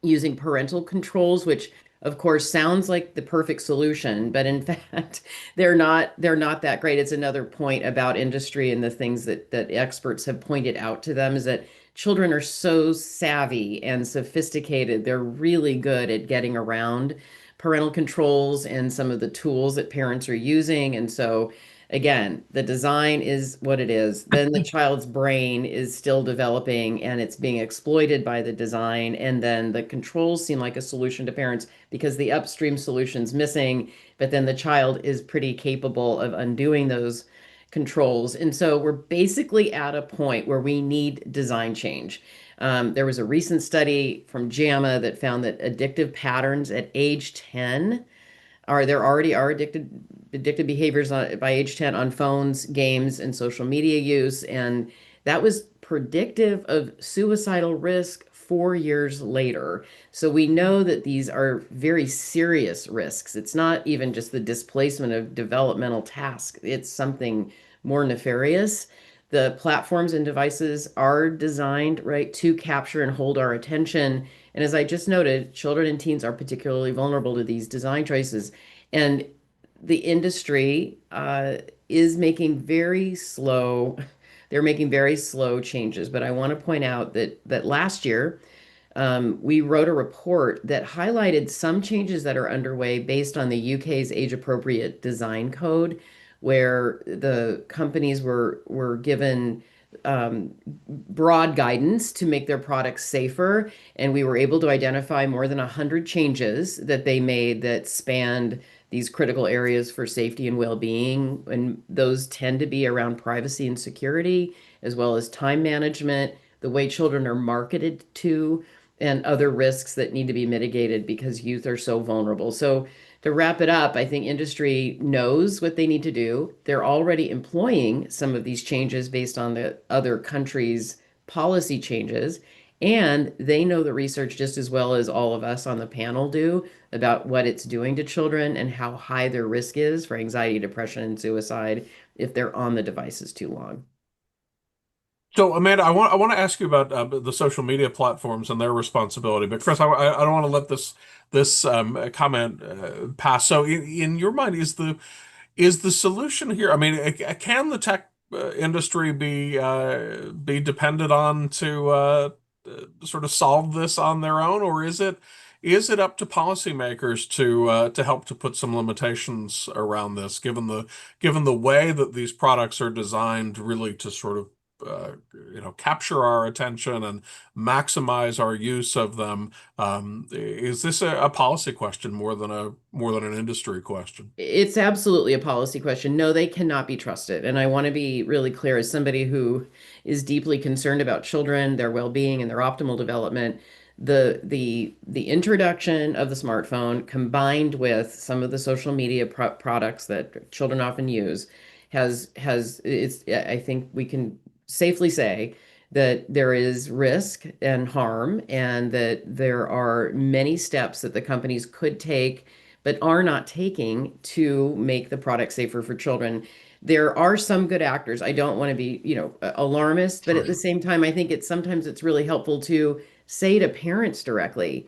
using parental controls, which of course sounds like the perfect solution, but in fact, they're not that great. It's another point about industry and the things that experts have pointed out to them is that children are so savvy and sophisticated. They're really good at getting around parental controls and some of the tools that parents are using. And so again, the design is what it is. Then the child's brain is still developing and it's being exploited by the design. And then the controls seem like a solution to parents because the upstream solution's missing, but then the child is pretty capable of undoing those controls. And so we're basically at a point where we need design change. There was a recent study from JAMA that found that addictive patterns at age 10 there already are addictive behaviors by age 10 on phones, games, and social media use. And that was predictive of suicidal risk 4 years later. So we know that these are very serious risks. It's not even just the displacement of developmental tasks, it's something more nefarious. The platforms and devices are designed, right, to capture and hold our attention. And as I just noted, children and teens are particularly vulnerable to these design choices. And the industry is making very slow, they're making very slow changes. But I want to point out that last year, we wrote a report that highlighted some changes that are underway based on the UK's age appropriate design code, where the companies were given broad guidance to make their products safer. And we were able to identify more than 100 changes that they made that spanned these critical areas for safety and well-being. And those tend to be around privacy and security, as well as time management, the way children are marketed to, and other risks that need to be mitigated because youth are so vulnerable. So to wrap it up, I think industry knows what they need to do. They're already employing some of these changes based on the other countries' policy changes. And they know the research just as well as all of us on the panel do about what it's doing to children and how high their risk is for anxiety, depression, and suicide if they're on the devices too long. So, Amanda, I want to ask you about the social media platforms and their responsibility. But first, I don't want to let this comment pass. So, in your mind, is the solution here? I mean, can the tech industry be depended on to sort of solve this on their own, or is it up to policymakers to help to put some limitations around this, given the way that these products are designed really to sort of capture our attention and maximize our use of them. Is this a policy question more than an industry question? It's absolutely a policy question. No, they cannot be trusted. And I want to be really clear as somebody who is deeply concerned about children, their well-being, and their optimal development. The introduction of the smartphone combined with some of the social media products that children often use has it's I think we can safely say that there is risk and harm, and that there are many steps that the companies could take but are not taking to make the product safer for children. There are some good actors. I don't want to be, alarmist, but Sure, at the sure. same time, I think sometimes it's really helpful to say to parents directly,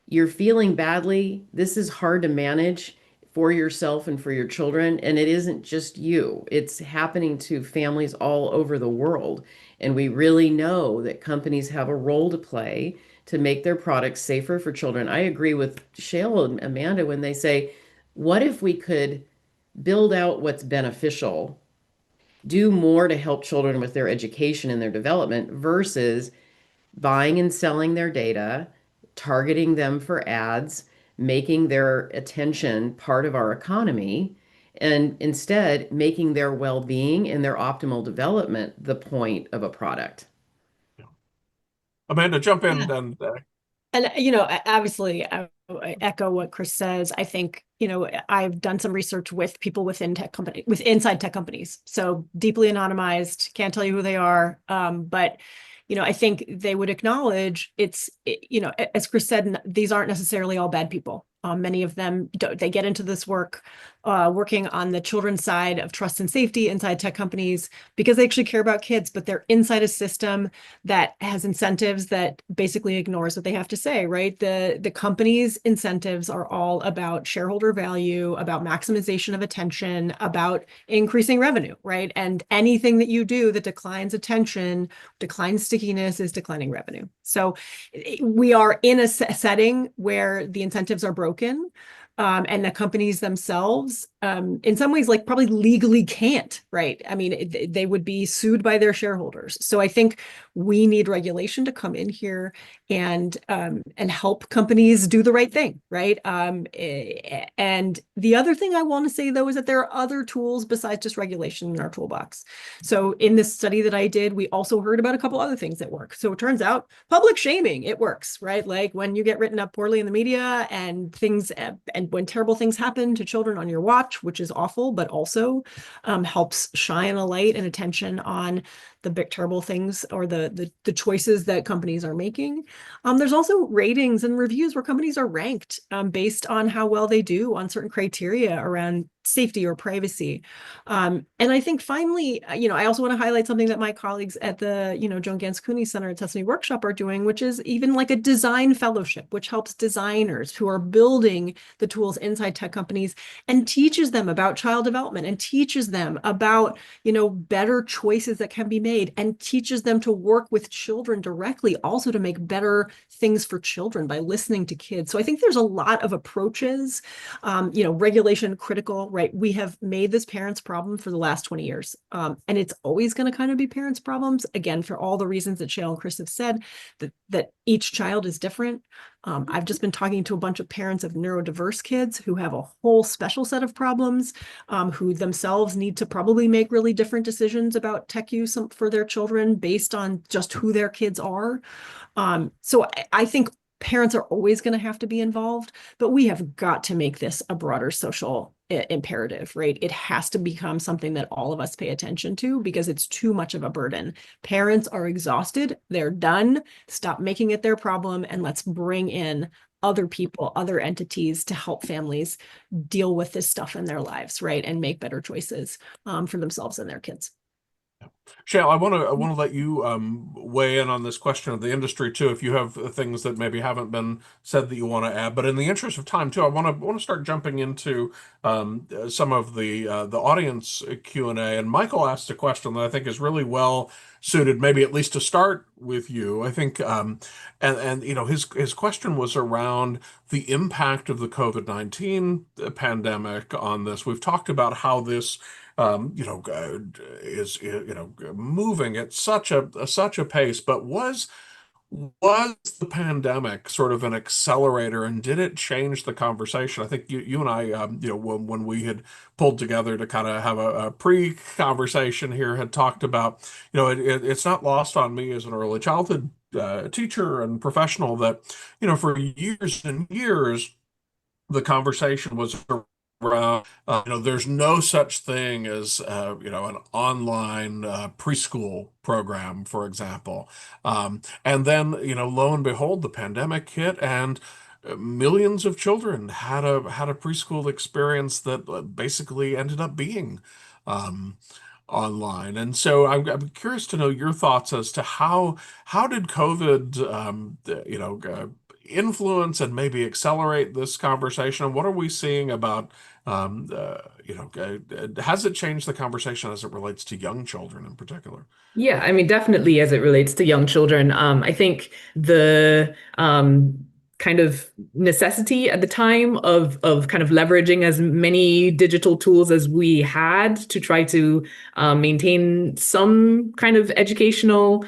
you're feeling badly. This is hard to manage for yourself and for your children. And it isn't just you, it's happening to families all over the world. And we really know that companies have a role to play to make their products safer for children. I agree with Shale and Amanda when they say, what if we could build out what's beneficial, do more to help children with their education and their development versus buying and selling their data, targeting them for ads, making their attention part of our economy, and instead making their well-being and their optimal development the point of a product. Yeah. Amanda, jump Yeah. in and And, obviously, I echo what Chris says. I think, I've done some research with people inside tech companies. So deeply anonymized, can't tell you who they are. But, I think they would acknowledge as Chris said, these aren't necessarily all bad people. Many of them, they get into this work, working on the children's side of trust and safety inside tech companies because they actually care about kids, but they're inside a system that has incentives that basically ignores what they have to say, right? The company's incentives are all about shareholder value, about maximization of attention, about increasing revenue, right? And anything that you do that declines attention, declines stickiness, is declining revenue. So we are in a setting where the incentives are broken. And the companies themselves, in some ways, like probably legally can't, right? I mean, they would be sued by their shareholders. So I think we need regulation to come in here and help companies do the right thing, right? And the other thing I want to say though is that there are other tools besides just regulation in our toolbox. So in this study that I did, we also heard about a couple other things that work. So it turns out public shaming, it works, right? Like when you get written up poorly in the media and when terrible things happen to children on your watch, which is awful, but also helps shine a light and attention on the big terrible things or the choices that companies are making. There's also ratings and reviews where companies are ranked based on how well they do on certain criteria around safety or privacy. And I think finally, I also want to highlight something that my colleagues at the, Joan Ganz Cooney Center at Sesame Workshop are doing, which is even like a design fellowship, which helps designers who are building the tools inside tech companies and teaches them about child development and teaches them about, better choices that can be made and teaches them to work with children directly, also to make better things for children by listening to kids. So I think there's a lot of approaches, regulation critical, right? We have made this parents' problem for the last 20 years. And it's always going to kind of be parents' problems, again, for all the reasons that Shale and Chris have said, that each child is different. I've just been talking to a bunch of parents of neurodiverse kids who have a whole special set of problems, who themselves need to probably make really different decisions about tech use for their children based on just who their kids are. So I think parents are always going to have to be involved, but we have got to make this a broader social imperative, right? It has to become something that all of us pay attention to because it's too much of a burden. Parents are exhausted. They're done. Stop making it their problem, and let's bring in other people, other entities to help families deal with this stuff in their lives, right? And make better choices for themselves and their kids. Shale, I want to let you weigh in on this question of the industry too, if you have things that maybe haven't been said that you want to add. But in the interest of time too, I want to start jumping into some of the audience Q&A. And Michael asked a question that I think is really well suited, maybe at least to start with you. I think, and his question was around the impact of the COVID-19 pandemic on this. We've talked about how this is moving at such a pace, but was the pandemic sort of an accelerator, and did it change the conversation? I think you and I, when we had pulled together to kind of have a pre-conversation here, had talked about, it's not lost on me as an early childhood teacher and professional that, for years and years, the conversation was around, there's no such thing as, an online preschool program, for example. And then, lo and behold, the pandemic hit, and millions of children had a preschool experience that basically ended up being um, online. And so I'm curious to know your thoughts as to how did COVID, influence and maybe accelerate this conversation? And what are we seeing about, has it changed the conversation as it relates to young children in particular? Yeah, I mean, definitely as it relates to young children. I think the kind of necessity at the time of kind of leveraging as many digital tools as we had to try to maintain some kind of educational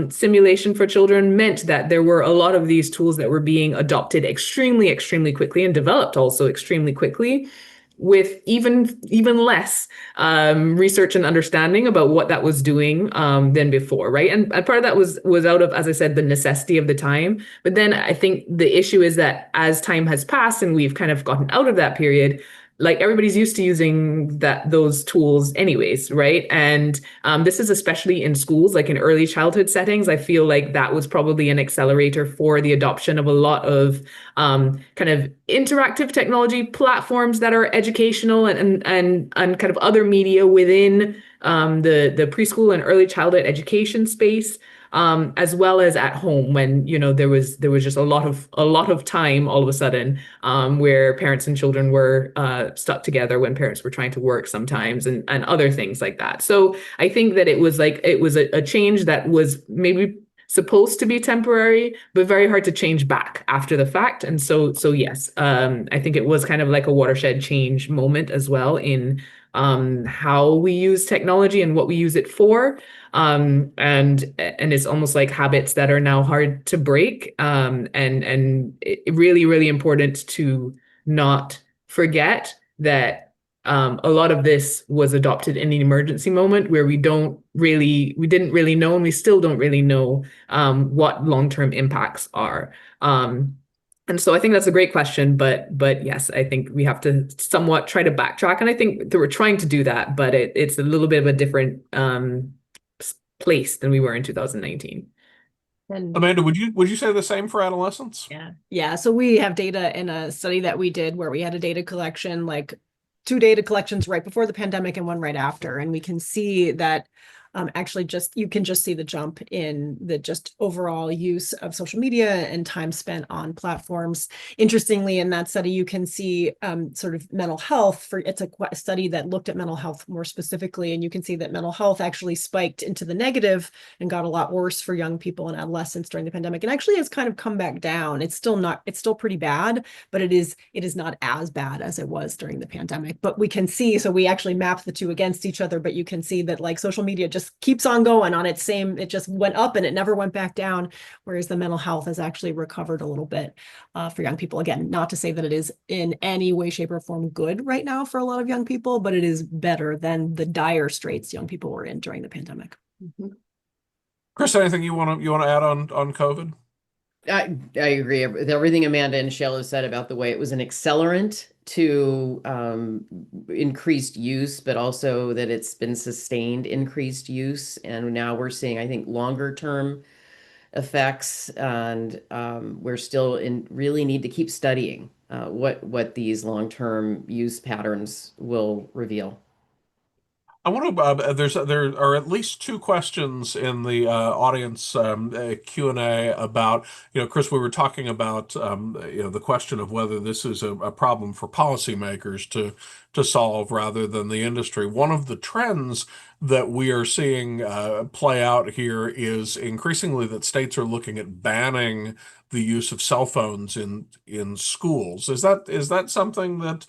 simulation for children meant that there were a lot of these tools that were being adopted extremely, extremely quickly and developed also extremely quickly, with even less research and understanding about what that was doing than before, right? And part of that was out of, as I said, the necessity of the time. But then I think the issue is that as time has passed and we've kind of gotten out of that period, like everybody's used to using those tools anyways, right? And this is especially in schools, like in early childhood settings. I feel like that was probably an accelerator for the adoption of a lot of kind of interactive technology platforms that are educational and kind of other media within the preschool and early childhood education space. As well as at home when there was just a lot of time all of a sudden where parents and children were stuck together when parents were trying to work sometimes and other things like that. So I think that it was a change that was maybe supposed to be temporary, but very hard to change back after the fact. And so yes, I think it was kind of like a watershed change moment as well in how we use technology and what we use it for. And it's almost like habits that are now hard to break. And it really, really important to not forget that a lot of this was adopted in an emergency moment where we didn't really know, and we still don't really know what long-term impacts are. And so I think that's a great question, but yes, I think we have to somewhat try to backtrack, and I think that we're trying to do that, but it's a little bit of a different place than we were in 2019. And Amanda, would you say the same for adolescents? yeah. So we have data in a study that we did where we had a data collection, like 2 data collections right before the pandemic and one right after. And we can see that actually you can just see the jump in the just overall use of social media and time spent on platforms. Interestingly, in that study, you can see sort of mental health. It's a study that looked at mental health more specifically, and you can see that mental health actually spiked into the negative and got a lot worse for young people and adolescents during the pandemic, and actually has kind of come back down. It's still pretty bad, but it is not as bad as it was during the pandemic. But we can see, so we actually mapped the two against each other, but you can see that like social media just keeps on going on its same, it just went up and it never went back down, whereas the mental health has actually recovered a little bit for young people. Again, not to say that it is in any way, shape, or form good right now for a lot of young people, but it is better than the dire straits young people were in during the pandemic. Chris, anything you want to add on COVID? I agree with everything Amanda and Shayla said about the way it was an accelerant to increased use, but also that it's been sustained increased use. And now we're seeing, I think, longer term effects, and we're still really need to keep studying what these long term use patterns will reveal. I want to. There are at least two questions in the audience Q&A about, Chris. We were talking about the question of whether this is a problem for policymakers to solve rather than the industry. One of the trends that we are seeing play out here is increasingly that states are looking at banning the use of cell phones in schools. Is that something that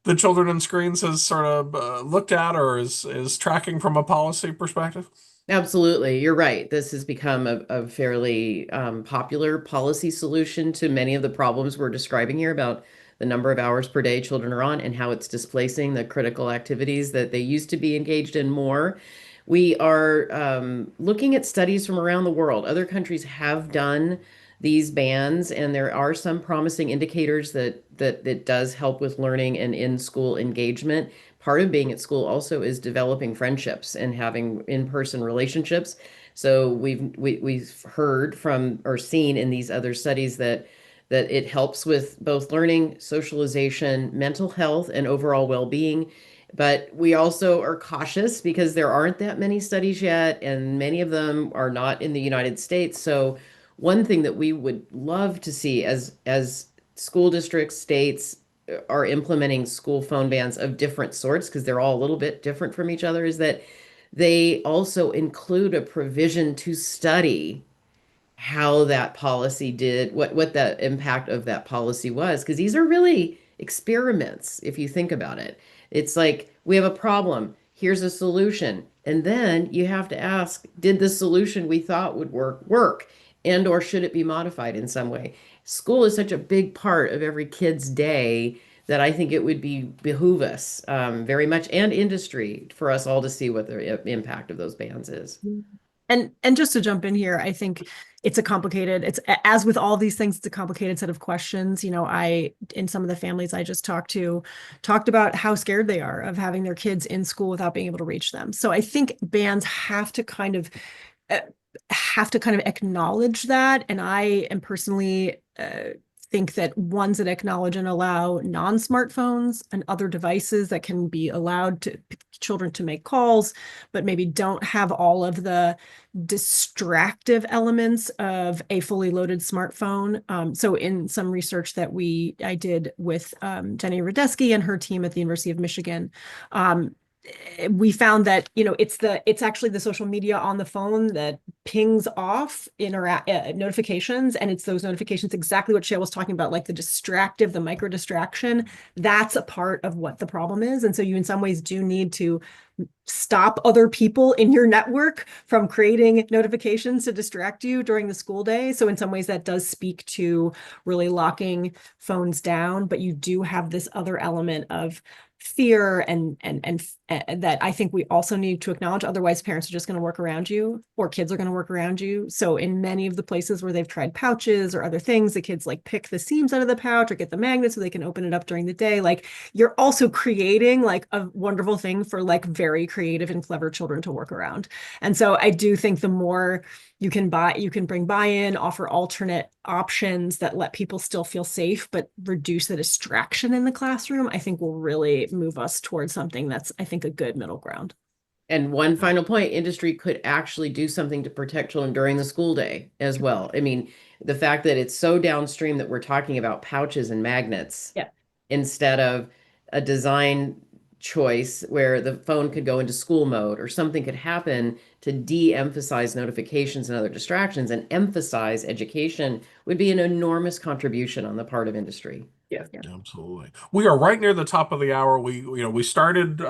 the Children and Screens has sort of looked at or is tracking from a policy perspective? Absolutely. You're right. This has become a fairly popular policy solution to many of the problems we're describing here about the number of hours per day children are on and how it's displacing the critical activities that they used to be engaged in more. We are looking at studies from around the world. Other countries have done these bans, and there are some promising indicators that it does help with learning and in-school engagement. Part of being at school also is developing friendships and having in-person relationships. So we've heard from or seen in these other studies that it helps with both learning, socialization, mental health, and overall well-being. But we also are cautious because there aren't that many studies yet, and many of them are not in the United States. So one thing that we would love to see as school districts, states are implementing school phone bans of different sorts, because they're all a little bit different from each other, is that they also include a provision to study how that policy did, what the impact of that policy was, because these are really experiments if you think about it. It's like we have a problem, here's a solution, and then you have to ask, did the solution we thought would work, and or should it be modified in some way? School is such a big part of every kid's day that I think it would behoove us very much, and industry, for us all to see what the impact of those bans is. And just to jump in here, I think it's as with all these things, it's a complicated set of questions. In some of the families I just talked about how scared they are of having their kids in school without being able to reach them. So I think bans uh, have to kind of acknowledge that. And I am personally think that ones that acknowledge and allow non-smartphones and other devices that can be allowed to children to make calls, but maybe don't have all of the distractive elements of a fully loaded smartphone. So in some research that I did with Jenny Radesky and her team at the University of Michigan, we found that it's actually the social media on the phone that pings off notifications, and it's those notifications, exactly what Shale was talking about, like the micro distraction. That's a part of what the problem is. And so you in some ways do need to stop other people in your network from creating notifications to distract you during the school day. So in some ways that does speak to really locking phones down, but you do have this other element of fear and that I think we also need to acknowledge. Otherwise, parents are just going to work around you, or kids are going to work around you. So in many of the places where they've tried pouches or other things, the kids like pick the seams out of the pouch or get the magnet so they can open it up during the day. Like, you're also creating like a wonderful thing for like very creative and clever children to work around. And so I do think the more you can bring buy-in, offer alternate options that let people still feel safe, but reduce the distraction in the classroom, I think will really move us towards something that's, I think, a good middle ground. And one final point, industry could actually do something to protect children during the school day as well. I mean, the fact that it's so downstream that we're talking about pouches and magnets Yeah. instead of a design choice where the phone could go into school mode, or something could happen to de-emphasize notifications and other distractions and emphasize education, would be an enormous contribution on the part of industry. Yeah. Absolutely. We are right near the top of the hour. We started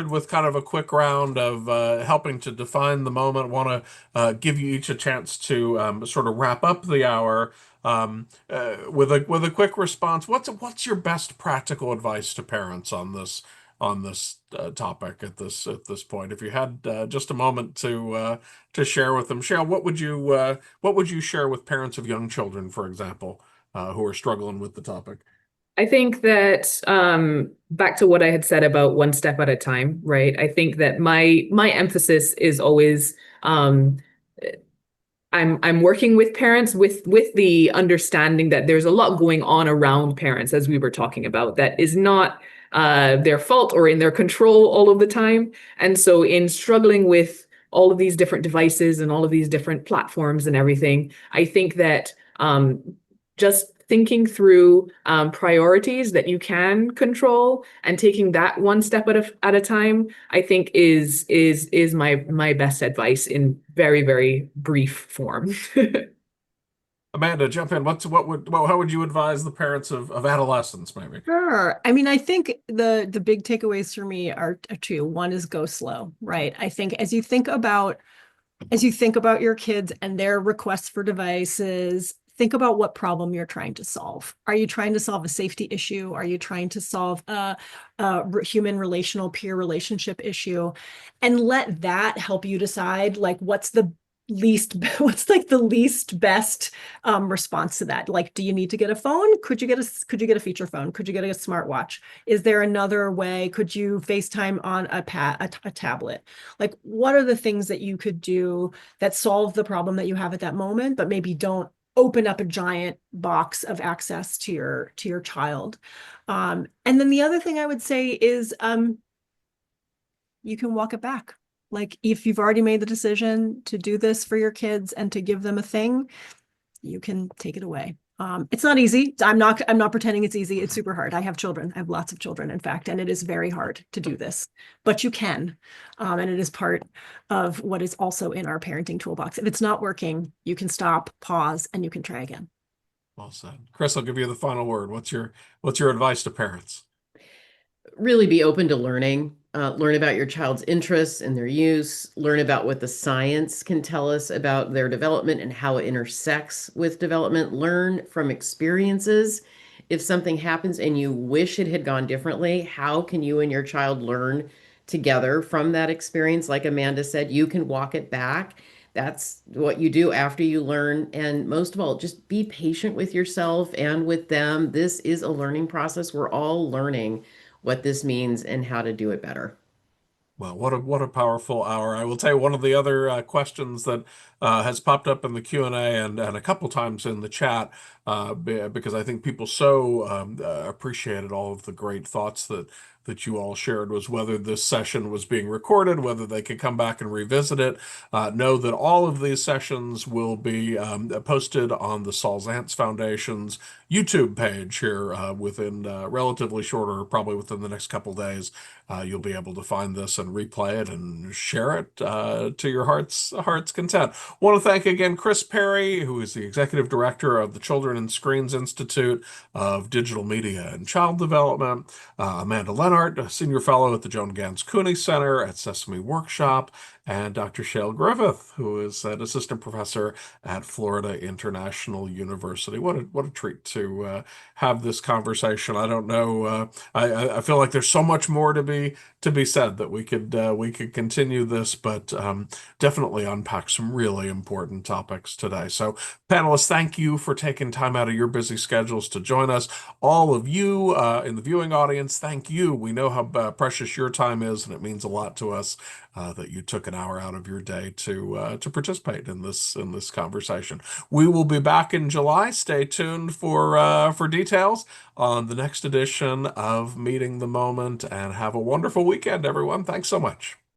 with kind of a quick round of helping to define the moment. Want to give you each a chance to sort of wrap up the hour with a quick response. What's your best practical advice to parents on this topic at this point? If you had just a moment to share with them, Shale, what would you share with parents of young children, for example, who are struggling with the topic? I think that back to what I had said about one step at a time, right? I think that my emphasis is always I'm working with parents with the understanding that there's a lot going on around parents, as we were talking about, that is not their fault or in their control all of the time. And so in struggling with all of these different devices and all of these different platforms and everything, I think that just thinking through priorities that you can control and taking that one step at a time, I think is my best advice in very, very brief form. Amanda, jump in. How would you advise the parents of adolescents, maybe? Sure. I mean, I think the big takeaways for me are two. One is go slow, right? I think as you think about your kids and their requests for devices, think about what problem you're trying to solve. Are you trying to solve a safety issue? Are you trying to solve a human relational peer relationship issue? And let that help you decide like what's the least best response to that. Like, do you need to get a phone? Could you get a feature phone? Could you get a smartwatch? Is there another way? Could you FaceTime on a tablet? Like, what are the things that you could do that solve the problem that you have at that moment, but maybe don't open up a giant box of access to your child? And then the other thing I would say is you can walk it back. Like, if you've already made the decision to do this for your kids and to give them a thing, you can take it away. It's not easy. I'm not pretending it's easy. It's super hard. I have children. I have lots of children, in fact, and it is very hard to do this, but you can. And it is part of what is also in our parenting toolbox. If it's not working, you can stop, pause, and you can try again. Well said. Chris, I'll give you the final word. What's your advice to parents? Really be open to learning. Learn about your child's interests and their use. Learn about what the science can tell us about their development and how it intersects with development. Learn from experiences. If something happens and you wish it had gone differently, how can you and your child learn together from that experience? Like Amanda said, you can walk it back. That's what you do after you learn. And most of all, just be patient with yourself and with them. This is a learning process. We're all learning what this means and how to do it better. Well, what a powerful hour! I will tell you one of the other questions that has popped up in the Q&A and a couple times in the chat because I think people so appreciated all of the great thoughts that you all shared was whether this session was being recorded, whether they could come back and revisit it. Know that all of these sessions will be posted on the Saul Zaentz Foundation's YouTube page here within relatively shorter, probably within the next couple days. You'll be able to find this and replay it and share it to your heart's content. Want to thank again Chris Perry, who is the executive director of the Children and Screens Institute of Digital Media and Child Development, Amanda Leonard, a senior fellow at the Joan Gans Cooney Center at Sesame Workshop, and Dr. Shale Griffith, who is an assistant professor at Florida International University. What a treat to have this conversation. I don't know. I feel like there's so much more to be said that we could continue this, but definitely unpack some really important topics today. So, panelists, thank you for taking time out of your busy schedules to join us. All of you in the viewing audience, thank you. We know how precious your time is, and it means a lot to us that you took an hour out of your day to participate in this conversation. We will be back in July. Stay tuned for details on the next edition of Meeting the Moment, and have a wonderful weekend, everyone. Thanks so much.